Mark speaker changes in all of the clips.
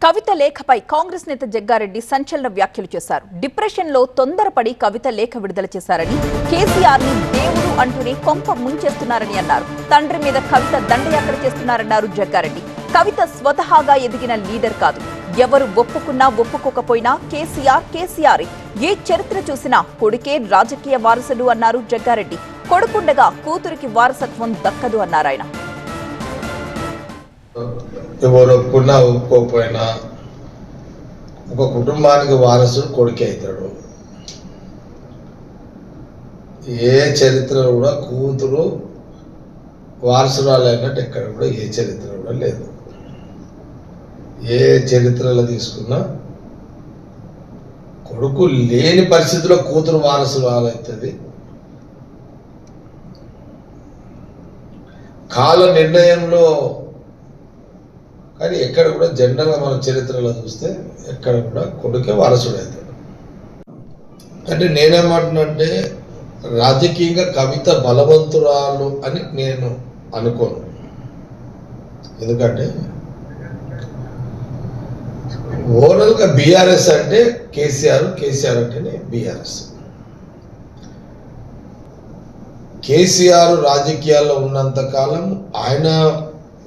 Speaker 1: కవిత లేఖపై కాంగ్రెస్ నేత జగ్గారెడ్డి సంచలన వ్యాఖ్యలు చేశారు. డిప్రెషన్లో తొందరపడి కవిత లేఖ విడుదల చేశారని, కేసీఆర్ని దేవుడు అంటూనే కొంప ముంచేస్తున్నారని అన్నారు. తండ్రి మీద కవిత దండయాత్ర చేస్తున్నారన్నారు జగ్గారెడ్డి. కవిత స్వతహాగా ఎదిగిన లీడర్ కాదు. ఎవరు ఒప్పుకున్నా ఒప్పుకోకపోయినా కేసీఆర్ ఏ చరిత్ర చూసినా కొడుకే రాజకీయ వారసుడు అన్నారు జగ్గారెడ్డి. కొడుకుండగా కూతురికి వారసత్వం దక్కదు అన్నారు ఆయన.
Speaker 2: ఎవరు ఒప్పుకున్నా ఒప్పుకోకపోయినా ఒక కుటుంబానికి వారసుడు కొడుకే అవుతాడు. ఏ చరిత్ర కూడా కూతురు వారసురాలు అయినట్టు ఎక్కడ కూడా ఏ చరిత్ర కూడా లేదు. ఏ చరిత్రలో తీసుకున్నా కొడుకు లేని పరిస్థితిలో కూతురు వారసురాలు అవుతుంది. కాల నిర్ణయంలో కానీ ఎక్కడ కూడా జనరల్గా మన చరిత్రలో చూస్తే ఎక్కడ కూడా కొడుకే వారసుడు అవుతాడు. అంటే నేనేమంటున్నంటే రాజకీయంగా కవిత బలవంతురాలు అని నేను అనుకోను. ఎందుకంటే ఓవరాల్గా బీఆర్ఎస్ అంటే కేసీఆర్ అంటేనే బీఆర్ఎస్. కేసీఆర్ రాజకీయాల్లో ఉన్నంత కాలం ఆయన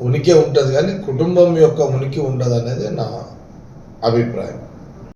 Speaker 2: ఉనికి ఉంటుంది, కానీ కుటుంబం యొక్క ఉనికి ఉండదు అనేది నా అభిప్రాయం.